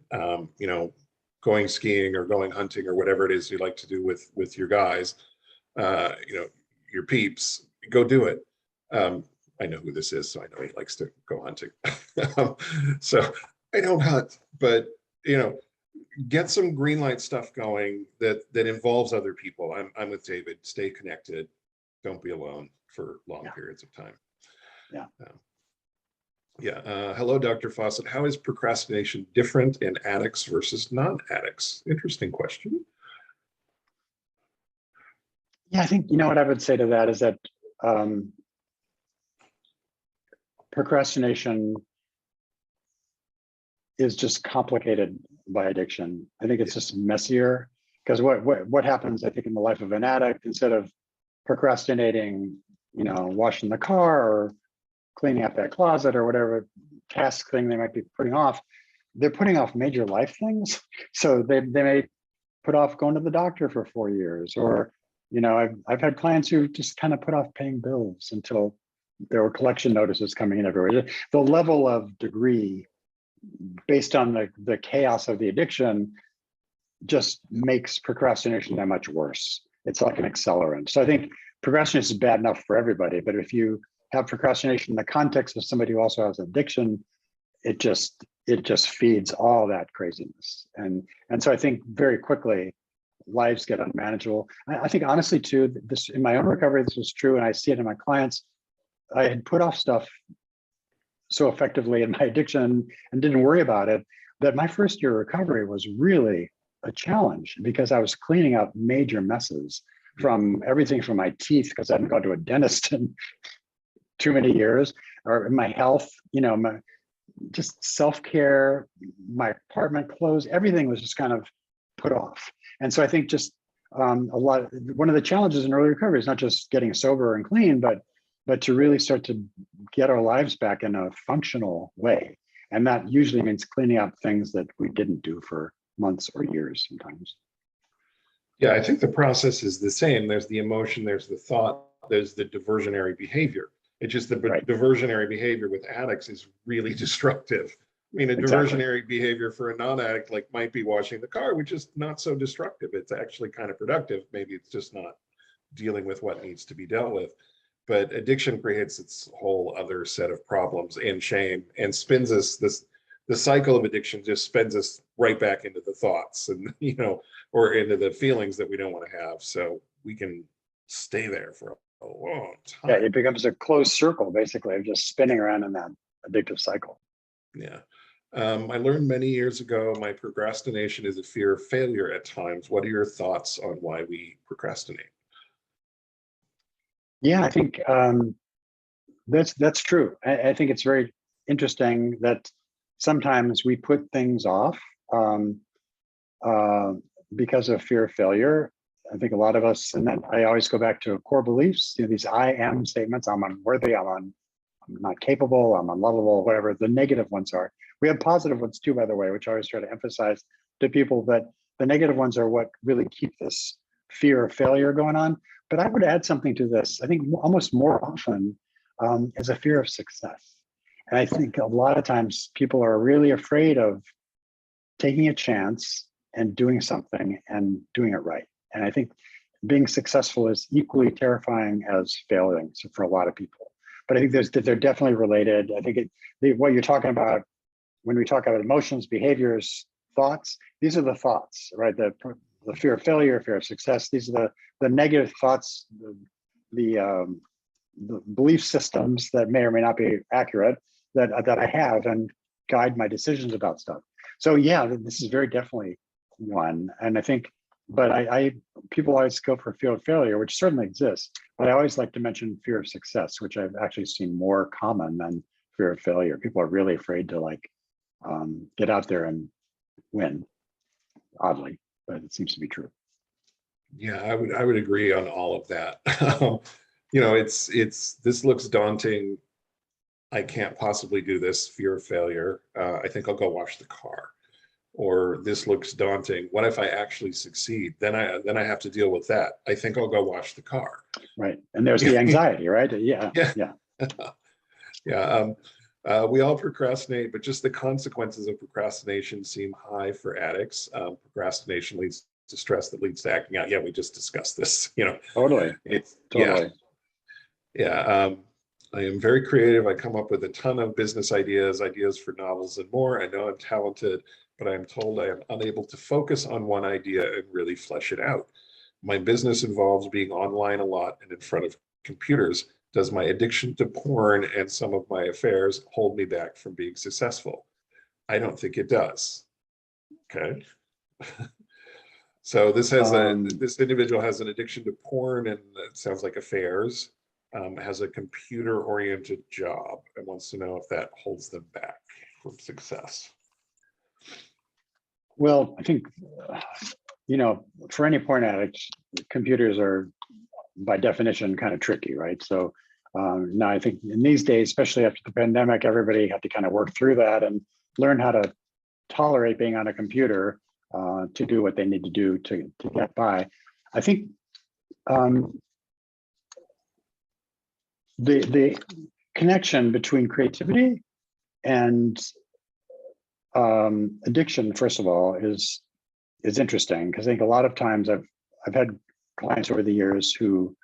Going skiing or going hunting or whatever it is you like to do with your guys, your peeps, go do it. I know who this is, so I know he likes to go hunting. So I don't hunt, but get some green light stuff going that involves other people. I'm with David. Stay connected. Don't be alone for long periods of time. Yeah. Yeah. Hello, Dr. Fawcett. How is procrastination different in addicts versus non-addicts? Interesting question. Yeah, I think, what I would say to that is that um, procrastination is just complicated by addiction. I think it's just messier because what happens, I think, in the life of an addict, instead of procrastinating, washing the car or cleaning up that closet or whatever task thing they might be putting off, they're putting off major life things. So they may put off going to the doctor for 4 years, or I've had clients who just kind of put off paying bills until there were collection notices coming in everywhere. The level of degree based on the chaos of the addiction just makes procrastination that much worse. It's like an accelerant. So I think procrastination is bad enough for everybody, but if you have procrastination in the context of somebody who also has addiction, it just feeds all that craziness. And so I think very quickly lives get unmanageable. I think honestly too, this in my own recovery, this was true, and I see it in my clients. I had put off stuff so effectively in my addiction and didn't worry about it, that my first year of recovery was really a challenge because I was cleaning up major messes from everything from my teeth, because I hadn't gone to a dentist in too many years, or my health, my just self-care, my apartment clothes, everything was just kind of put off. And so I think just one of the challenges in early recovery is not just getting sober and clean, but to really start to get our lives back in a functional way. And that usually means cleaning up things that we didn't do for months or years sometimes. Yeah, I think the process is the same. There's the emotion, there's the thought, there's the diversionary behavior. It's just the Right. diversionary behavior with addicts is really destructive. I mean, a Exactly. diversionary behavior for a non-addict like might be washing the car, which is not so destructive. It's actually kind of productive. Maybe it's just not dealing with what needs to be dealt with. But addiction creates its whole other set of problems and shame, and spins us this the cycle of addiction just spins us right back into the thoughts and or into the feelings that we don't want to have, so we can stay there for a long Yeah, time. it becomes a closed circle basically of just spinning around in that addictive cycle. Yeah. I learned many years ago my procrastination is a fear of failure at times. What are your thoughts on why we procrastinate? Yeah, I think that's true. I think it's very interesting that sometimes we put things off um, uh, because of fear of failure. I think a lot of us, and then I always go back to core beliefs, these I am statements. I'm unworthy, I'm not capable, I'm unlovable, whatever the negative ones are. We have positive ones too, by the way, which I always try to emphasize to people, that the negative ones are what really keep this fear of failure going on. But I would add something to this. I think almost more often is a fear of success. And I think a lot of times people are really afraid of taking a chance and doing something and doing it right. And I think being successful is equally terrifying as failing, so for a lot of people. But I think they're definitely related. I think what you're talking about when we talk about emotions, behaviors, thoughts, these are the thoughts, right? The fear of failure, fear of success. These are the negative thoughts, the belief systems that may or may not be accurate that I have and guide my decisions about stuff. So yeah, this is very definitely one. And I think, but I people always go for fear of failure, which certainly exists. But I always like to mention fear of success, which I've actually seen more common than fear of failure. People are really afraid to get out there and win, oddly, but it seems to be true. Yeah, I would agree on all of that. It's this looks daunting. I can't possibly do this, fear of failure. I think I'll go wash the car. Or this looks daunting. What if I actually succeed? Then I have to deal with that. I think I'll go wash the car. Right. And there's the anxiety, right? Yeah. Yeah. Yeah. Yeah. We all procrastinate, but just the consequences of procrastination seem high for addicts. Procrastination leads to stress that leads to acting out. Yeah, we just discussed this. Totally. It's yeah, Totally. yeah. I am very creative. I come up with a ton of business ideas for novels and more. I know I'm talented, but I'm told I am unable to focus on one idea and really flesh it out. My business involves being online a lot and in front of computers. Does my addiction to porn and some of my affairs hold me back from being successful? I don't think it does. Okay. So this individual has an addiction to porn and it sounds like affairs, has a computer-oriented job and wants to know if that holds them back from success. Well, I think, for any porn addict, computers are by definition kind of tricky, right? So now I think in these days, especially after the pandemic, everybody had to kind of work through that and learn how to tolerate being on a computer to do what they need to do to get by. I think the connection between creativity and addiction, first of all, is interesting, because I think a lot of times I've had clients over the years who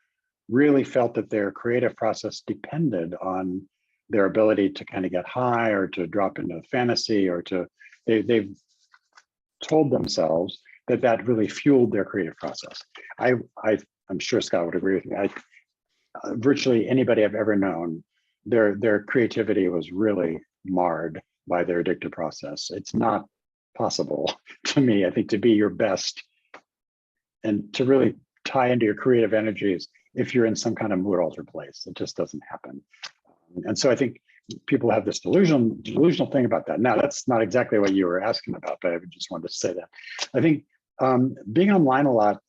really felt that their creative process depended on their ability to kind of get high or to drop into fantasy, or they've told themselves that really fueled their creative process. I'm sure Scott would agree with me. Virtually anybody I've ever known, their creativity was really marred by their addictive process. It's not possible to me, I think, to be your best and to really tie into your creative energies if you're in some kind of mood altered place. It just doesn't happen. And so I think people have this delusional thing about that. Now, that's not exactly what you were asking about, but I just wanted to say that. I think being online a lot,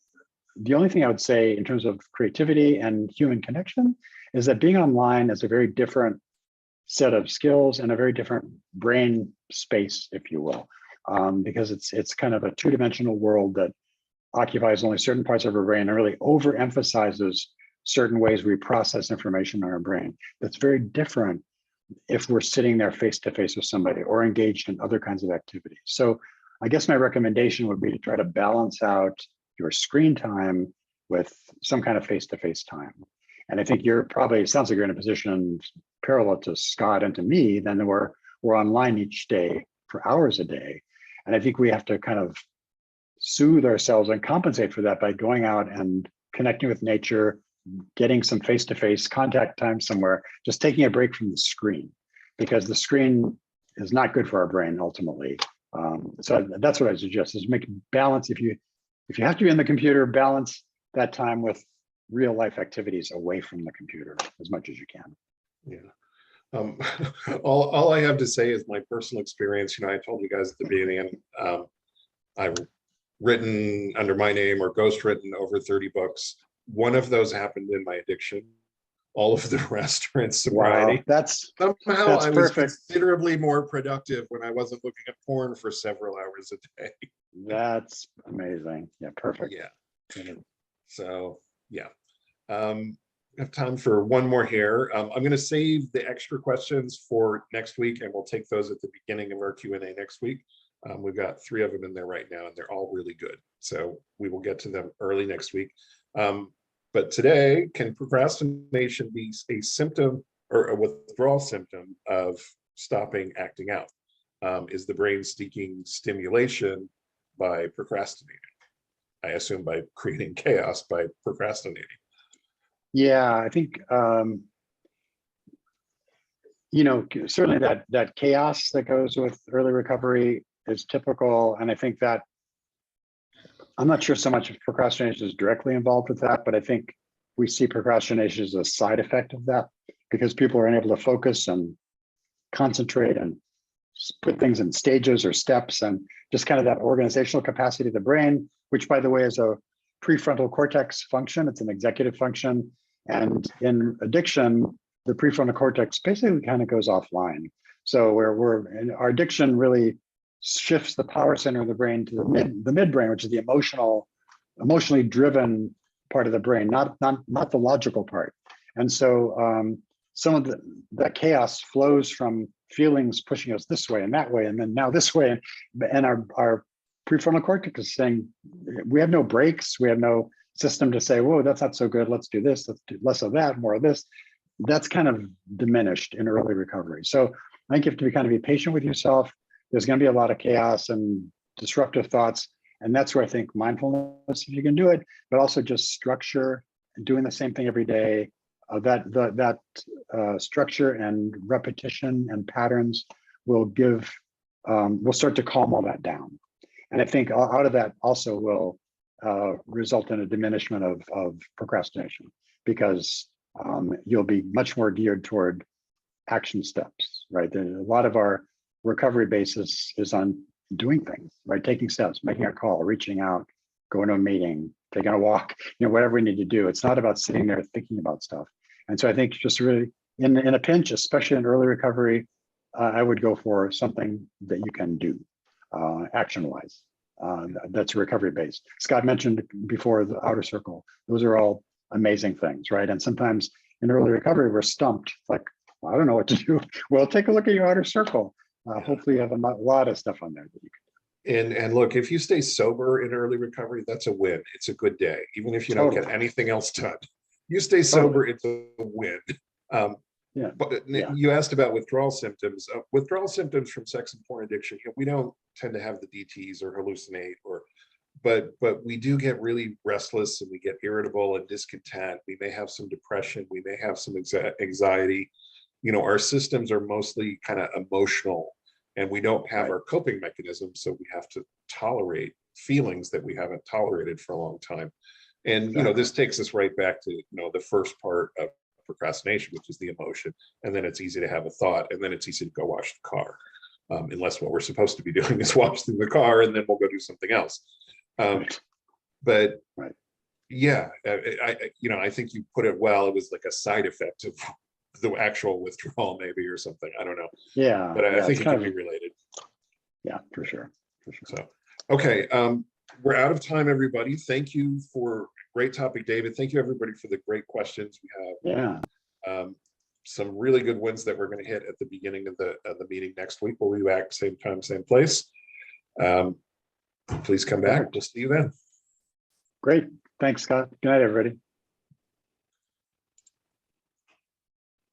the only thing I would say in terms of creativity and human connection is that being online is a very different set of skills and a very different brain space, if you will, because it's kind of a two-dimensional world that occupies only certain parts of our brain and really overemphasizes certain ways we process information in our brain. That's very different if we're sitting there face to face with somebody or engaged in other kinds of activities. So I guess my recommendation would be to try to balance out your screen time with some kind of face-to-face time. And I think it sounds like you're in a position parallel to Scott and to me, then we're online each day for hours a day. And I think we have to kind of soothe ourselves and compensate for that by going out and connecting with nature, getting some face-to-face contact time somewhere, just taking a break from the screen, because the screen is not good for our brain ultimately. So that's what I suggest, is make balance. If you have to be in the computer, balance that time with real life activities away from the computer as much as you can. Yeah. All I have to say is my personal experience. I told you guys at the beginning, I've written under my name or ghostwritten over 30 books. One of those happened in my addiction. All of the rest are in sobriety. Wow, Somehow I was perfect. considerably more productive when I wasn't looking at porn for several hours a day. That's amazing. Yeah, perfect. Yeah. So yeah. I have time for one more here. I'm going to save the extra questions for next week, and we'll take those at the beginning of our Q&A next week. We've got 3 of them in there right now, and they're all really good. So we will get to them early next week. But today, can procrastination be a symptom or a withdrawal symptom of stopping acting out? Is the brain seeking stimulation by procrastinating? I assume by creating chaos by procrastinating. Yeah, I think certainly that chaos that goes with early recovery is typical, and I think that I'm not sure so much if procrastination is directly involved with that, but I think we see procrastination as a side effect of that, because people are unable to focus and concentrate and put things in stages or steps, and just kind of that organizational capacity of the brain, which, by the way, is a prefrontal cortex function. It's an executive function. And in addiction, the prefrontal cortex basically kind of goes offline. So our addiction really shifts the power center of the brain to the midbrain, which is the emotionally driven part of the brain, not the logical part. And so some of that chaos flows from feelings pushing us this way and that way, and then now this way. And our prefrontal cortex is saying, we have no brakes, we have no system to say, whoa, that's not so good, let's do this, let's do less of that, more of this. That's kind of diminished in early recovery. So I think you have to be patient with yourself. There's going to be a lot of chaos and disruptive thoughts. And that's where I think mindfulness, if you can do it, but also just structure and doing the same thing every day, that structure and repetition and patterns will give, will start to calm all that down. And I think out of that also will result in a diminishment of procrastination, because you'll be much more geared toward action steps, right? A lot of our recovery basis is on doing things, right? Taking steps, making a call, reaching out, going to a meeting, taking a walk, whatever we need to do. It's not about sitting there thinking about stuff. And so I think just really in a pinch, especially in early recovery, I would go for something that you can do action-wise. That's recovery based. Scott mentioned before the outer circle. Those are all amazing things, right? And sometimes in early recovery, we're stumped, like, well, I don't know what to do. Well, take a look at your outer circle. Hopefully you have a lot of stuff on there that you can do. And look, if you stay sober in early recovery, that's a win. It's a good day, even if you don't get anything else done. You stay sober, it's a win. But you asked about withdrawal symptoms. Withdrawal symptoms from sex and porn addiction, we don't tend to have the DTs or hallucinate, but we do get really restless, and we get irritable and discontent. We may have some depression. We may have some anxiety. Our systems are mostly kind of emotional, and we don't have our coping mechanisms, so we have to tolerate feelings that we haven't tolerated for a long time. And this takes us right back to the first part of procrastination, which is the emotion, and then it's easy to have a thought, and then it's easy to go wash the car, unless what we're supposed to be doing is wash through the car, and then we'll go do something else. But yeah, I think you put it well. It was like a side effect of the actual withdrawal, maybe, or something. I don't know. Yeah, but I think it can be related. Yeah, for sure. So, okay, we're out of time, everybody. Thank you for great topic, David. Thank you, everybody, for the great questions we have. Yeah. Some really good ones that we're going to hit at the beginning of the meeting next week. We'll be back same time, same place. Please come back. We'll see you then. Great. Thanks, Scott. Good night, everybody.